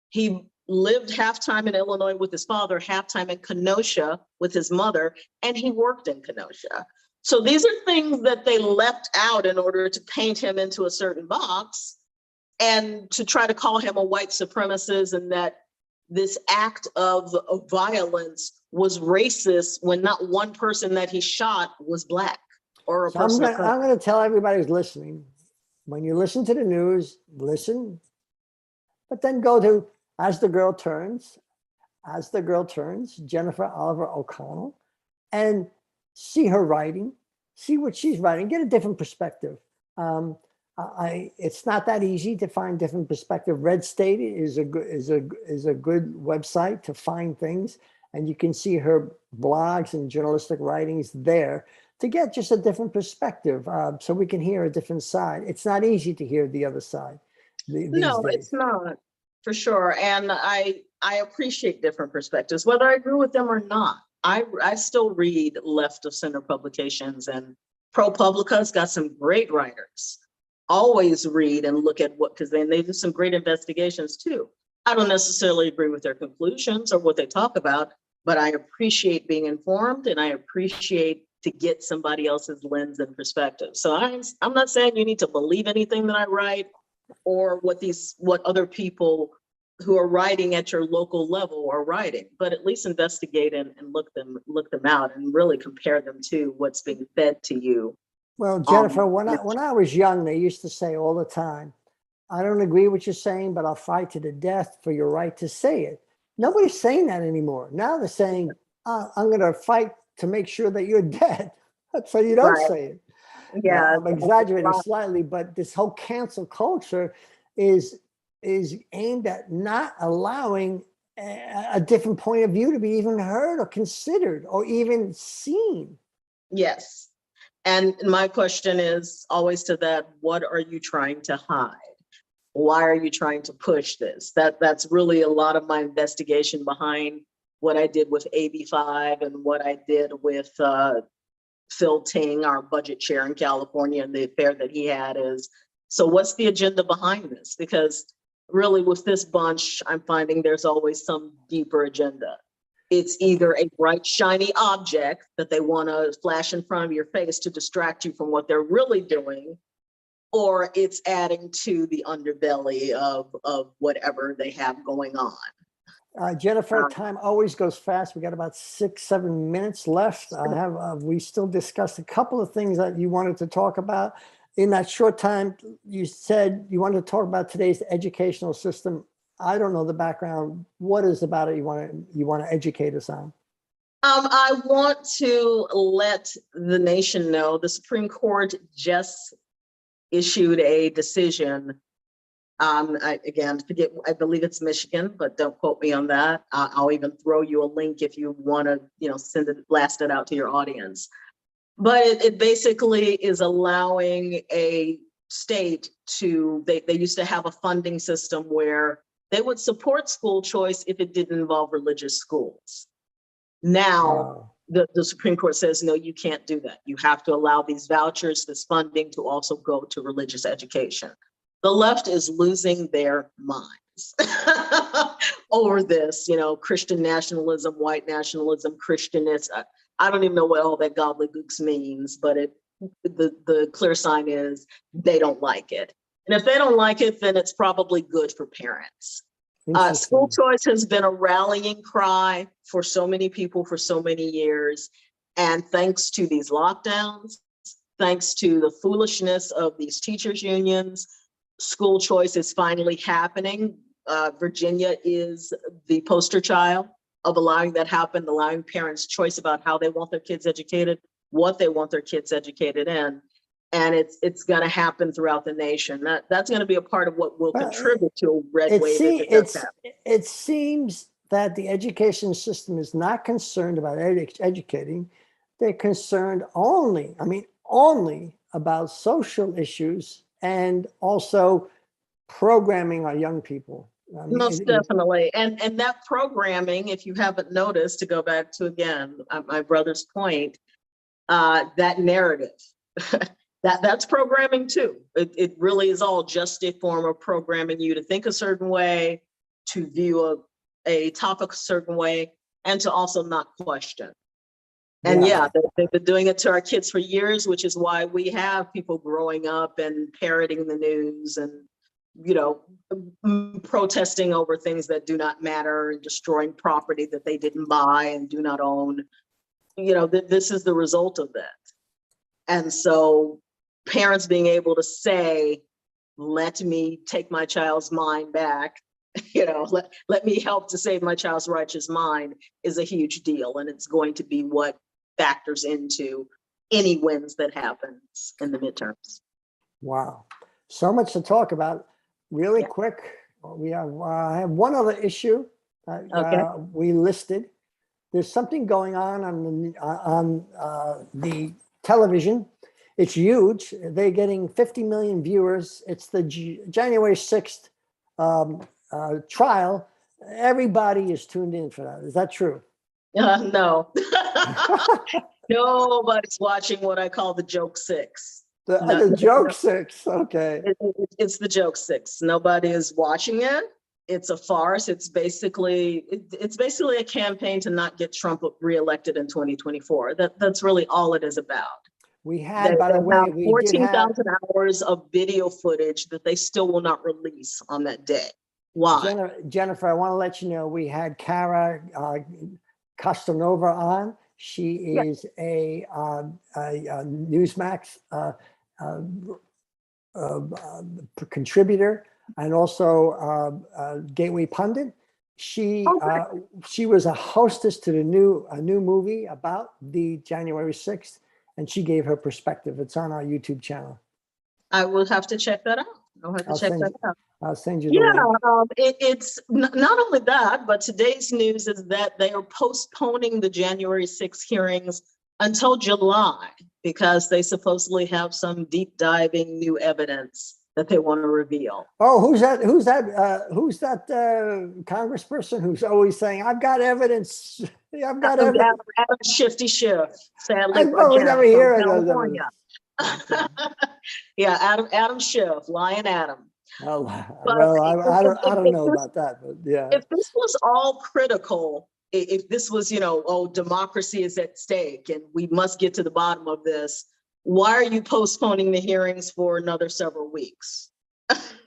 [SPEAKER 3] He lived half-time in Illinois with his father, half-time in Kenosha with his mother, and he worked in Kenosha. So these are things that they left out in order to paint him into a certain box and to try to call him a white supremacist, and that this act of violence was racist when not one person that he shot was Black or a person.
[SPEAKER 2] I'm going to tell everybody who's listening, when you listen to the news, listen, but then go to As the Girl Turns, Jennifer Oliver O'Connell, and see her writing, see what she's writing, get a different perspective. It's not that easy to find different perspective. Red State is a good website to find things, and you can see her blogs and journalistic writings there to get just a different perspective, so we can hear a different side. It's not easy to hear the other side.
[SPEAKER 3] No, it's not, for sure. And I I appreciate different perspectives, whether I agree with them or not. I still read left of center publications, and ProPublica's got some great writers. Always read and look at what, because then they do some great investigations too. I don't necessarily agree with their conclusions or what they talk about, but I appreciate being informed, and I appreciate to get somebody else's lens and perspective. So I'm not saying you need to believe anything that I write or what other people who are writing at your local level are writing, but at least investigate and look them out and really compare them to what's being fed to you.
[SPEAKER 2] Well, Jennifer, when I was young, they used to say all the time, I don't agree with what you're saying, but I'll fight to the death for your right to say it. Nobody's saying that anymore. Now they're saying, I'm going to fight to make sure that you're dead, so you don't say it.
[SPEAKER 3] Yeah,
[SPEAKER 2] I'm exaggerating slightly, but this whole cancel culture is aimed at not allowing a different point of view to be even heard or considered or even seen.
[SPEAKER 3] Yes. And my question is always to that, what are you trying to hide? Why are you trying to push this? That's really a lot of my investigation behind what I did with AB5 and what I did with Phil Ting, our budget chair in California, and the affair that he had is, so what's the agenda behind this? Because really with this bunch, I'm finding there's always some deeper agenda. It's either a bright, shiny object that they want to flash in front of your face to distract you from what they're really doing, or it's adding to the underbelly of whatever they have going on.
[SPEAKER 2] Jennifer, time always goes fast. We got about 6-7 minutes left. We still discussed a couple of things that you wanted to talk about. In that short time, you said you wanted to talk about today's educational system. I don't know the background. What is about it you want to educate us on?
[SPEAKER 3] I want to let the nation know the Supreme Court just issued a decision. I believe it's Michigan, but don't quote me on that. I'll even throw you a link if you want to, blast it out to your audience. But it basically is allowing a state to, they used to have a funding system where they would support school choice if it didn't involve religious schools. Now, the Supreme Court says, no, you can't do that. You have to allow these vouchers, this funding to also go to religious education. The left is losing their minds over this, Christian nationalism, white nationalism, Christianism. I don't even know what all that gobbledygooks means, but the clear sign is they don't like it. And if they don't like it, then it's probably good for parents. School choice has been a rallying cry for so many people for so many years. And thanks to these lockdowns, thanks to the foolishness of these teachers' unions, school choice is finally happening. Virginia is the poster child of allowing that happen, allowing parents choice about how they want their kids educated, what they want their kids educated in. And it's going to happen throughout the nation. That's going to be a part of what will contribute to a red wave.
[SPEAKER 2] It seems that the education system is not concerned about educating. They're concerned only about social issues and also programming our young people.
[SPEAKER 3] Most definitely. And that programming, if you haven't noticed, to go back to, again, my brother's point, that narrative, that's programming too. It really is all just a form of programming you to think a certain way, to view a topic a certain way, and to also not question. And they've been doing it to our kids for years, which is why we have people growing up and parroting the news and, protesting over things that do not matter and destroying property that they didn't buy and do not own. This is the result of that. And so parents being able to say, let me take my child's mind back, let me help to save my child's righteous mind is a huge deal. And it's going to be what factors into any wins that happens in the midterms.
[SPEAKER 2] Wow. So much to talk about. Really quick. I have one other issue we listed. There's something going on the television. It's huge. They're getting 50 million viewers. It's the January 6th trial Everybody is tuned in for that. Is that true?
[SPEAKER 3] No. Nobody's watching what I call the joke six.
[SPEAKER 2] The joke six. Okay.
[SPEAKER 3] It's the joke six. Nobody is watching it. It's a farce. It's basically a campaign to not get Trump reelected in 2024. That's really all it is about.
[SPEAKER 2] We had, by the way, we
[SPEAKER 3] 14,000 hours of video footage that they still will not release on that day. Why?
[SPEAKER 2] Jennifer, I want to let you know we had Cara Costanova on. She is a Newsmax contributor and also Gateway pundit. She was a hostess to a new movie about the January 6th, and she gave her perspective. It's on our YouTube channel.
[SPEAKER 3] I will have to check that out.
[SPEAKER 2] I'll send you the link.
[SPEAKER 3] It's not only that, but today's news is that they are postponing the January 6th hearings until July because they supposedly have some deep diving new evidence that they want to reveal.
[SPEAKER 2] Oh, who's that congressperson who's always saying, I've got evidence. I've got evidence.
[SPEAKER 3] Adam Shifty Schiff, sadly.
[SPEAKER 2] We never hear of
[SPEAKER 3] Yeah, Adam Schiff, Lion Adam.
[SPEAKER 2] Well, I don't know about that, but yeah.
[SPEAKER 3] If this was all critical, if this was, democracy is at stake and we must get to the bottom of this, why are you postponing the hearings for another several weeks?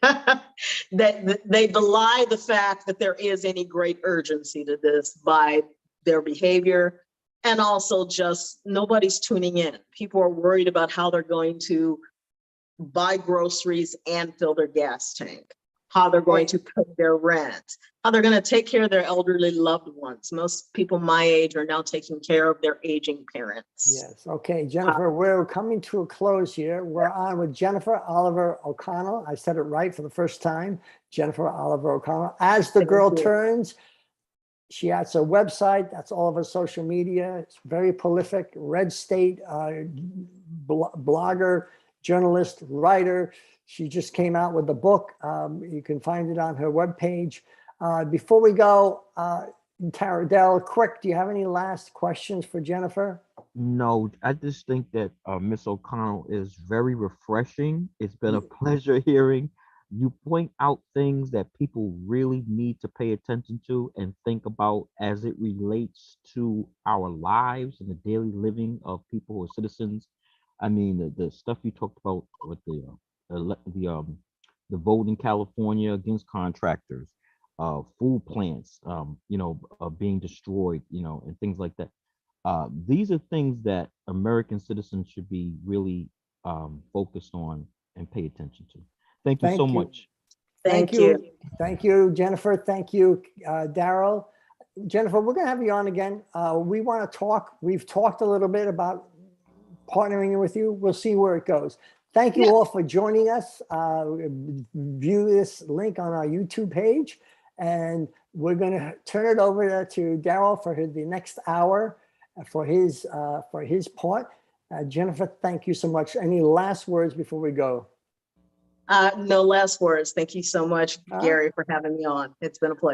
[SPEAKER 3] That they belie the fact that there is any great urgency to this by their behavior, and also just nobody's tuning in. People are worried about how they're going to buy groceries and fill their gas tank, how they're going to pay their rent, how they're going to take care of their elderly loved ones. Most people my age are now taking care of their aging parents.
[SPEAKER 2] Yes. Okay, Jennifer, we're coming to a close here. We're on with Jennifer Oliver O'Connell. I said it right for the first time. Jennifer Oliver O'Connell. As the Girl Turns, she has a website. That's all of her social media. It's very prolific. Red State blogger, journalist, writer. She just came out with the book. You can find it on her webpage. Before we go, Dell, quick, do you have any last questions for Jennifer?
[SPEAKER 1] No, I just think that Miss O'Connell is very refreshing. It's been a pleasure hearing you point out things that people really need to pay attention to and think about as it relates to our lives and the daily living of people who are citizens. I mean, the stuff you talked about with the vote in California against contractors, food plants, being destroyed, and things like that. These are things that American citizens should be really focused on and pay attention to. Thank you so much.
[SPEAKER 3] Thank you.
[SPEAKER 2] Thank you, Jennifer. Thank you, Daryl. Jennifer, we're going to have you on again. We want to talk. We've talked a little bit about partnering with you. We'll see where it goes. Thank you all for joining us. View this link on our YouTube page, and we're going to turn it over to Daryl for the next hour for his part. Jennifer, thank you so much. Any last words before we go?
[SPEAKER 3] No last words. Thank you so much, Gary, for having me on. It's been a pleasure.